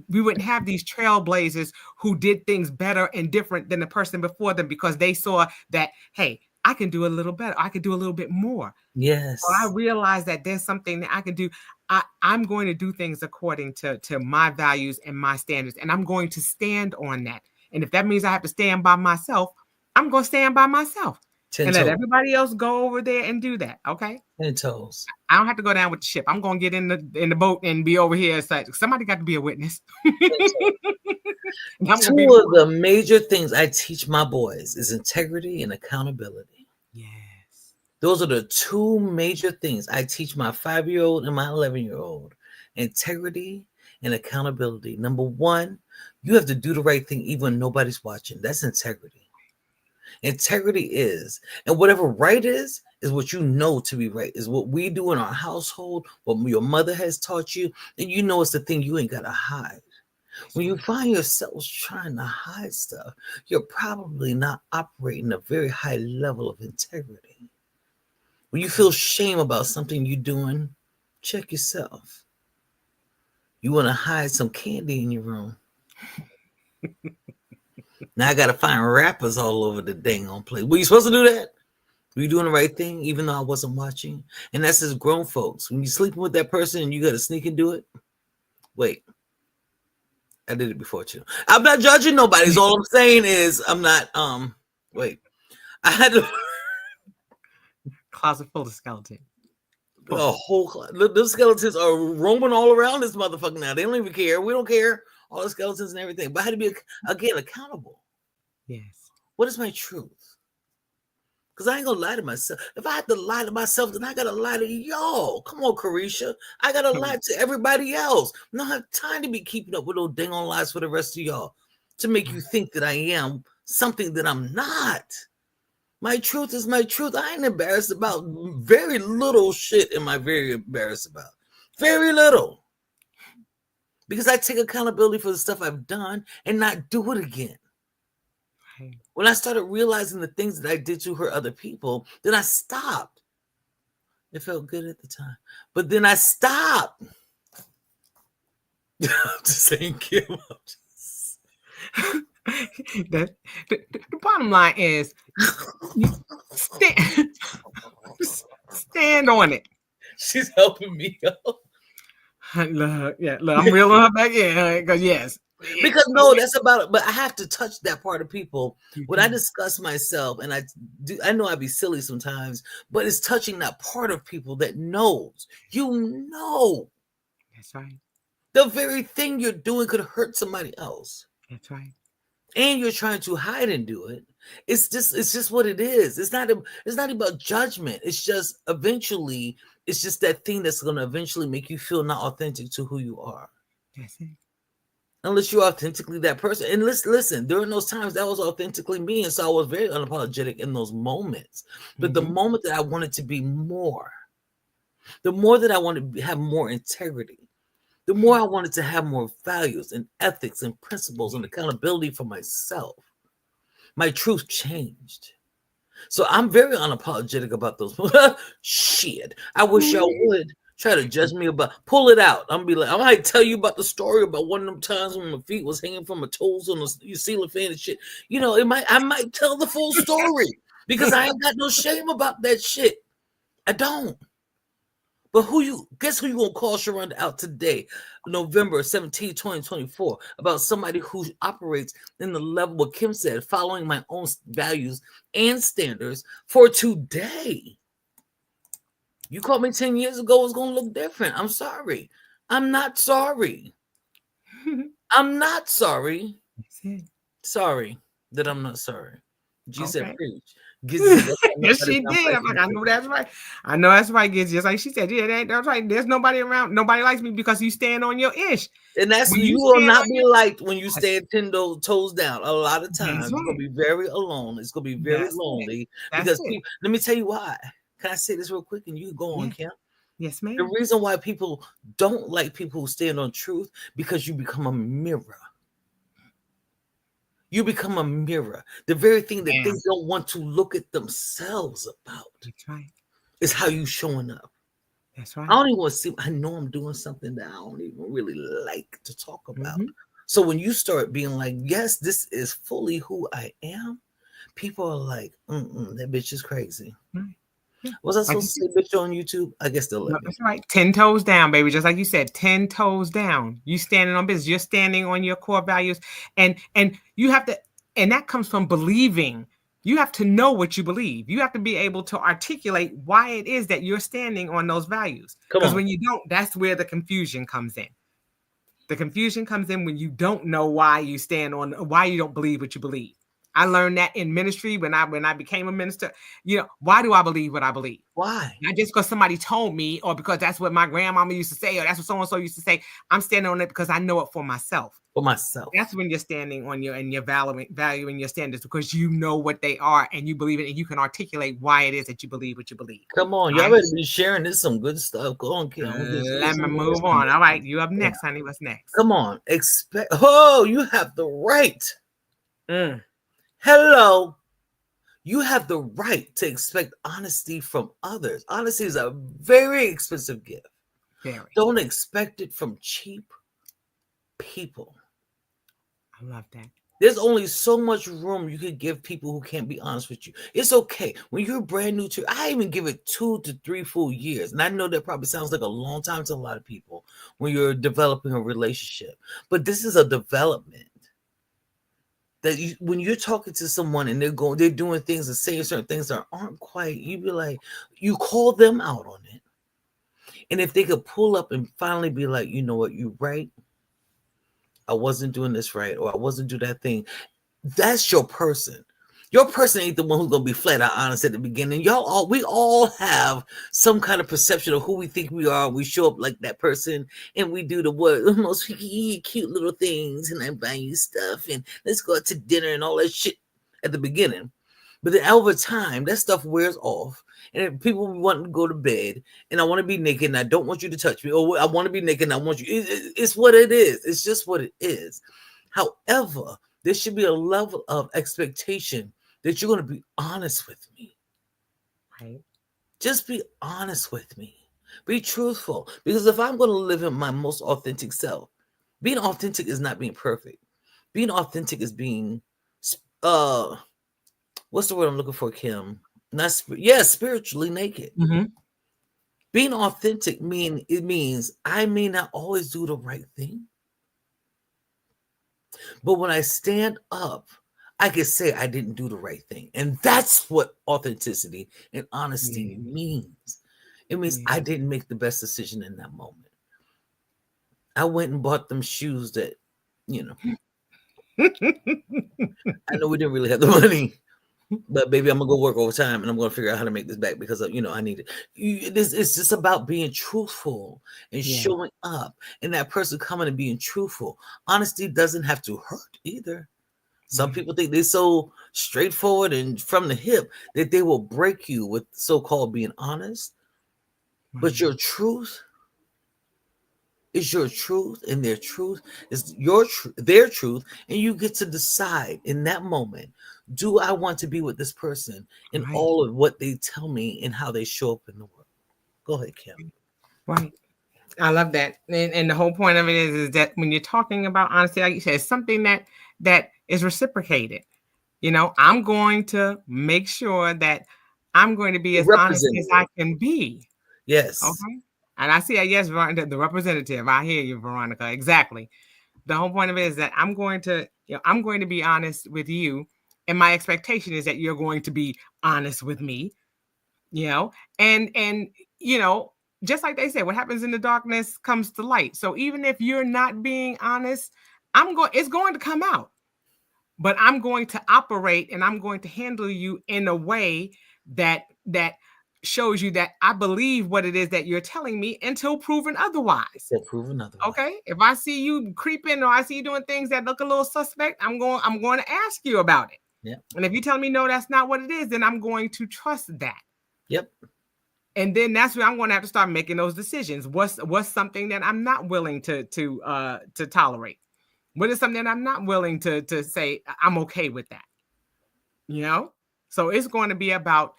Speaker 1: we wouldn't have these trailblazers who did things better and different than the person before them because they saw that, hey, I can do a little better. I can do a little bit more.
Speaker 2: Yes.
Speaker 1: So I realize that there's something that I can do. I'm going to do things according to my values and my standards, and I'm going to stand on that. And if that means I have to stand by myself, I'm going to stand by myself.
Speaker 2: 10
Speaker 1: And
Speaker 2: toes.
Speaker 1: let everybody else go over there and do that. Okay.
Speaker 2: 10 toes.
Speaker 1: I don't have to go down with the ship. I'm gonna get in the boat and be over here. It's like somebody got to be a witness.
Speaker 2: Two of the major things I teach my boys is integrity and accountability.
Speaker 1: Yes.
Speaker 2: Those are the two major things I teach my 5-year-old and my 11-year-old. Integrity and accountability. Number one, you have to do the right thing even when nobody's watching. That's integrity. Integrity is, and whatever right is what you know to be right, is what we do in our household, what your mother has taught you, and you know it's the thing you ain't got to hide. When you find yourselves trying to hide stuff, you're probably not operating a very high level of integrity. When you feel shame about something you're doing, check yourself. You want to hide some candy in your room. Now I got to find rappers all over the dang on place. Were you supposed to do that? Were you doing the right thing even though I wasn't watching? And that's as grown folks. When you're sleeping with that person and you got to sneak and do it, wait. I did it before too. I'm not judging nobody. So all I'm saying is I'm not, wait. I had to...
Speaker 1: Closet full of skeletons.
Speaker 2: A whole... The skeletons are roaming all around this motherfucker now. They don't even care. We don't care. All the skeletons and everything. But I had to be, again, accountable.
Speaker 1: Yes.
Speaker 2: What is my truth? Because I ain't gonna lie to myself. If I had to lie to myself, then I gotta lie to y'all. Come on, Carisha. I gotta lie to everybody else. I don't have time to be keeping up with those dang on lies for the rest of y'all to make you think that I am something that I'm not. My truth is my truth. I ain't embarrassed about very little shit. Am I very embarrassed about? Very little. Because I take accountability for the stuff I've done and not do it again. When I started realizing the things that I did to hurt other people, then I stopped. It felt good at the time, but then I stopped. I'm just saying, Kim.
Speaker 1: The bottom line is you stand on it.
Speaker 2: She's helping me out.
Speaker 1: Look, I'm reeling her back in because yes.
Speaker 2: Because no, that's about it. But I have to touch that part of people when I discuss myself, and I know I be silly sometimes, but it's touching that part of people that knows. You know,
Speaker 1: that's right.
Speaker 2: The very thing you're doing could hurt somebody else.
Speaker 1: That's right.
Speaker 2: And you're trying to hide and do it. It's just what it is. It's not about judgment. It's just eventually, it's just that thing that's going to eventually make you feel not authentic to who you are.
Speaker 1: That's it.
Speaker 2: Unless you're authentically that person. And listen, during those times, that was authentically me. And so I was very unapologetic in those moments. But the moment that I wanted to be more, the more that I wanted to have more integrity, the more I wanted to have more values and ethics and principles and accountability for myself, my truth changed. So I'm very unapologetic about those. Shit. I wish y'all would try to judge me about, pull it out. I'm be like, I might tell you about the story about one of them times when my feet was hanging from my toes on the ceiling fan and shit. You know, I might tell the full story because I ain't got no shame about that shit. I don't. But guess who you gonna call Sheronda out today, November 17, 2024, about somebody who operates in the level what Kim said, following my own values and standards for today. You called me 10 years ago, it's gonna look different. I'm sorry. I'm not sorry. I'm not sorry. Sorry that I'm not sorry. G said preach.
Speaker 1: Yes, she did. I'm like, I know that's right. I know that's right, Giz. Just like she said, yeah, that's right. There's nobody around. Nobody likes me because you stand on your ish.
Speaker 2: And that's when you will not be liked when you stand 10 toes down. A lot of times it's gonna be very alone. It's gonna be very lonely because people, let me tell you why. Can I say this real quick and you can go on, Kim?
Speaker 1: Yes, ma'am.
Speaker 2: The reason why people don't like people who stand on truth because you become a mirror. You become a mirror. The very thing that they don't want to look at themselves about.
Speaker 1: That's right.
Speaker 2: Is how you showing up.
Speaker 1: That's right.
Speaker 2: I don't even want to see. I know I'm doing something that I don't even really like to talk about. So when you start being like, yes, this is fully who I am, people are like, that bitch is crazy. Was I supposed to say bitch on YouTube? I guess they'll let me.
Speaker 1: That's right. 10 toes down, baby. Just like you said, 10 toes down. You standing on business. You're standing on your core values. And you have to, and that comes from believing. You have to know what you believe. You have to be able to articulate why it is that you're standing on those values. Because when you don't, that's where the confusion comes in. The confusion comes in when you don't know why you stand on, why you don't believe what you believe. I learned that in ministry when I became a minister. You know, why do I believe what I believe?
Speaker 2: Why?
Speaker 1: Not just because somebody told me or because that's what my grandmama used to say or that's what so-and-so used to say. I'm standing on it because I know it for myself.
Speaker 2: For myself.
Speaker 1: That's when you're standing on your and you're valuing your standards because you know what they are and you believe it and you can articulate why it is that you believe what you believe.
Speaker 2: Come on, y'all better be sharing this some good stuff. Go on, Kim.
Speaker 1: Let me move on. All right, you up next, honey. What's next?
Speaker 2: Come on. You have the right. Hello. You have the right to expect honesty from others. Honesty is a very expensive gift.
Speaker 1: Very.
Speaker 2: Don't expect it from cheap people.
Speaker 1: I love that.
Speaker 2: There's only so much room you could give people who can't be honest with you. It's okay. When you're brand new to, I even give it 2 to 3 full years. And I know that probably sounds like a long time to a lot of people when you're developing a relationship. But this is a development. That when you're talking to someone and they're doing things and saying certain things that aren't quite, you be like, you call them out on it. And if they could pull up and finally be like, you know what, you're right. I wasn't doing this right, or I wasn't doing that thing. That's your person. Your person ain't the one who's gonna be flat out honest at the beginning. We all have some kind of perception of who we think we are. We show up like that person, and we do the what the most cute little things, and I buy you stuff, and let's go out to dinner and all that shit at the beginning. But then over time, that stuff wears off, and if people want to go to bed, and I want to be naked, and I don't want you to touch me, or I want to be naked, and I want you. It's what it is. It's just what it is. However, there should be a level of expectation that you're going to be honest with me.
Speaker 1: Right.
Speaker 2: Just be honest with me. Be truthful. Because if I'm going to live in my most authentic self, being authentic is not being perfect. Being authentic is being, uh, what's the word I'm looking for, Kim? Not spiritually naked.
Speaker 1: Mm-hmm.
Speaker 2: Being authentic means I may not always do the right thing, but when I stand up, I can say I didn't do the right thing. And that's what authenticity and honesty
Speaker 1: Yeah.
Speaker 2: means. It means I
Speaker 1: Yeah.
Speaker 2: didn't make the best decision in that moment. I went and bought them shoes that, you know, I know we didn't really have the money, but baby, I'm gonna go work overtime and I'm gonna figure out how to make this back because I need it. It's just about being truthful and
Speaker 1: Yeah.
Speaker 2: showing up, and that person coming and being truthful. Honesty doesn't have to hurt either. Some
Speaker 1: Yeah.
Speaker 2: people think they're so straightforward and from the hip that they will break you with so-called being honest. But
Speaker 1: Right.
Speaker 2: your truth is your truth, and their truth is their truth, and you get to decide in that moment: do I want to be with this person in
Speaker 1: Right.
Speaker 2: all of what they tell me and how they show up in the world? Go ahead, Kim.
Speaker 1: Right. I love that. And the whole point of it is that when you're talking about honesty, like you said, it's something that is reciprocated. I'm going to make sure that I'm going to be as honest as I
Speaker 2: Representative.
Speaker 1: can be.
Speaker 2: Yes.
Speaker 1: Okay. And I see, yes, the representative. I hear you, Veronica. Exactly. The whole point of it is that I'm going to be honest with you. And my expectation is that you're going to be honest with me, you know, and you know, just like they say, what happens in the darkness comes to light. So even if you're not being honest, it's going to come out. But I'm going to operate and I'm going to handle you in a way that shows you that I believe what it is that you're telling me until proven otherwise.
Speaker 2: They're proven otherwise.
Speaker 1: Okay. If I see you creeping or I see you doing things that look a little suspect, I'm going to ask you about it.
Speaker 2: Yeah.
Speaker 1: And if you tell me no, that's not what it is, then I'm going to trust that.
Speaker 2: Yep.
Speaker 1: And then that's where I'm going to have to start making those decisions. What's something that I'm not willing to tolerate? What is something that I'm not willing to say I'm okay with that? So it's going to be about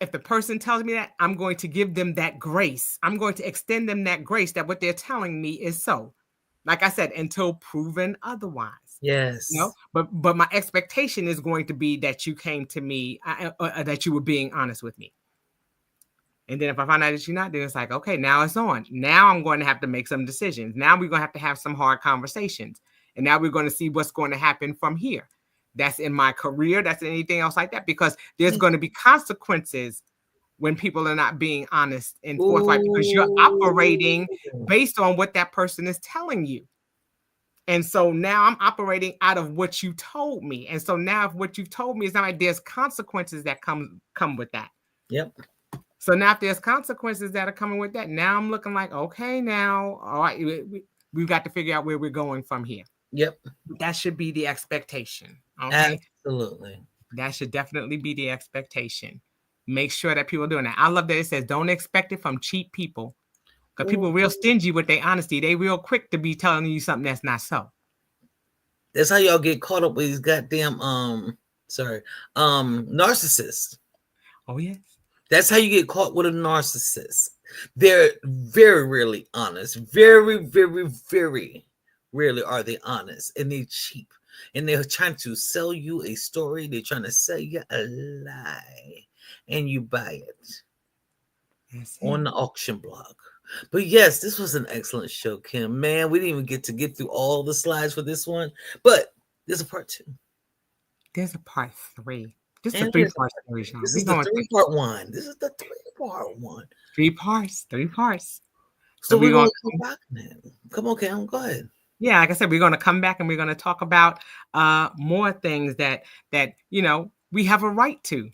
Speaker 1: if the person tells me that, I'm going to give them that grace. I'm going to extend them that grace that what they're telling me is so. Like I said, until proven otherwise.
Speaker 2: Yes.
Speaker 1: But my expectation is going to be that you came to me, that you were being honest with me. And then if I find out that you're not, then it's like, okay, now it's on. Now I'm going to have to make some decisions. Now we're going to have some hard conversations. And now we're going to see what's going to happen from here. That's in my career. That's in anything else like that. Because there's going to be consequences when people are not being honest and forthright, because you're operating based on what that person is telling you. And so now I'm operating out of what you told me. And so now if what you've told me is not like, there's consequences that come with that.
Speaker 2: Yep.
Speaker 1: So now if there's consequences that are coming with that, now I'm looking like, okay, now, all right, we've got to figure out where we're going from here.
Speaker 2: Yep.
Speaker 1: That should be the expectation. Okay.
Speaker 2: Absolutely.
Speaker 1: That should definitely be the expectation. Make sure that people are doing that. I love that it says, don't expect it from cheap people. Because people are real stingy with their honesty. They real quick to be telling you something that's not so.
Speaker 2: That's how y'all get caught up with these goddamn narcissists.
Speaker 1: Oh, yes.
Speaker 2: That's how you get caught with a narcissist. They're very rarely honest. Very, very, very rarely are they honest. And they're cheap. And they're trying to sell you a story. They're trying to sell you a lie. And you buy it on the auction block. But yes, this was an excellent show, Kim. Man, we didn't even get through all the slides for this one. But there's a part 2.
Speaker 1: There's a part 3. This is a 3-part series.
Speaker 2: This is the 3-part one. This is the 3-part one.
Speaker 1: 3 parts. 3 parts.
Speaker 2: So we're going to come back now. Come on, Cam. Go ahead.
Speaker 1: yeah, like I said, we're going to come back and we're going to talk about more things that we have a right to.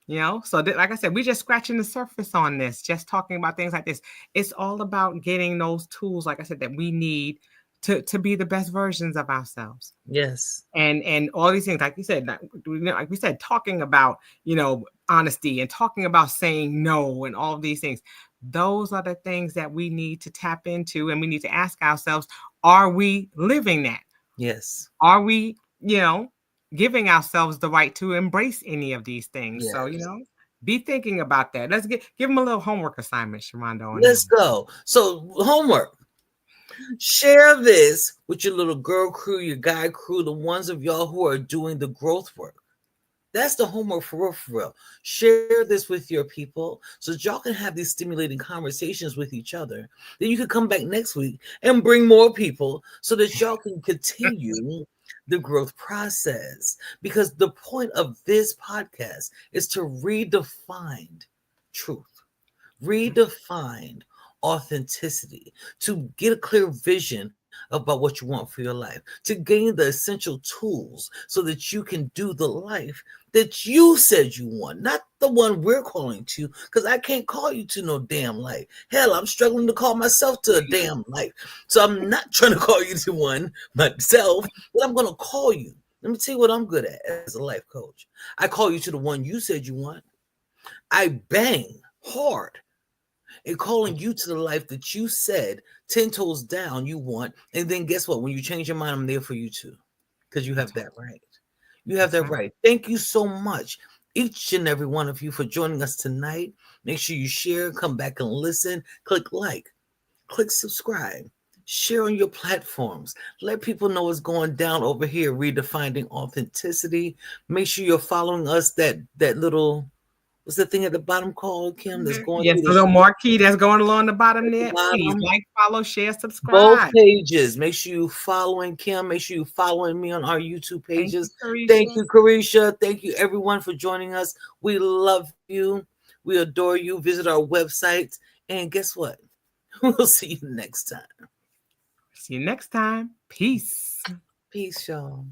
Speaker 1: So like I said, we're just scratching the surface on this, just talking about things like this. It's all about getting those tools, like I said, that we need to be the best versions of ourselves.
Speaker 2: Yes.
Speaker 1: And all these things, like you said, like we said, talking about honesty and talking about saying no and all of these things. Those are the things that we need to tap into, and we need to ask ourselves: are we living that?
Speaker 2: Yes.
Speaker 1: Are we, giving ourselves the right to embrace any of these things? So,
Speaker 2: Yes.
Speaker 1: be thinking about that. Let's give them a little homework assignment, Sheronda, on
Speaker 2: Let's
Speaker 1: that.
Speaker 2: go. So, homework. Share this with your little girl crew, your guy crew, the ones of y'all who are doing the growth work. That's the homework for real, for real. Share this with your people so that y'all can have these stimulating conversations with each other. Then you can come back next week and bring more people so that y'all can continue the growth process. Because the point of this podcast is to redefine truth, redefine authenticity, to get a clear vision about what you want for your life, to gain the essential tools so that you can do the life that you said you want, not the one we're calling to, because I can't call you to no damn life. Hell, I'm struggling to call myself to a damn life. So I'm not trying to call you to one myself, but I'm going to call you. Let me tell you what I'm good at as a life coach. I call you to the one you said you want. I bang hard and calling you to the life that you said 10 toes down you want. And then guess what? When you change your mind, I'm there for you too, because you have
Speaker 1: That's
Speaker 2: that
Speaker 1: right.
Speaker 2: right. You have
Speaker 1: That's
Speaker 2: that
Speaker 1: right.
Speaker 2: right. Thank you so much, each and every one of you, for joining us tonight. Make sure you share, come back and listen, click like, click subscribe, share on your platforms. Let people know what's going down over here, redefining authenticity. Make sure you're following us. That little, what's the thing at the bottom called, Kim, that's going
Speaker 1: Yes,
Speaker 2: through
Speaker 1: the little
Speaker 2: the
Speaker 1: marquee that's going along the bottom
Speaker 2: at the
Speaker 1: there. Please
Speaker 2: bottom.
Speaker 1: like, follow, share,
Speaker 2: Both
Speaker 1: subscribe.
Speaker 2: pages. Make sure you following Kim. Make sure you following me on our YouTube
Speaker 1: Thank you,
Speaker 2: pages. Thank
Speaker 1: Carisha.
Speaker 2: you, Carisha. Thank you, everyone, for joining us. We love you. We adore you. Visit our website. And guess what? We'll see you next time.
Speaker 1: See you next time. Peace.
Speaker 2: Peace, y'all.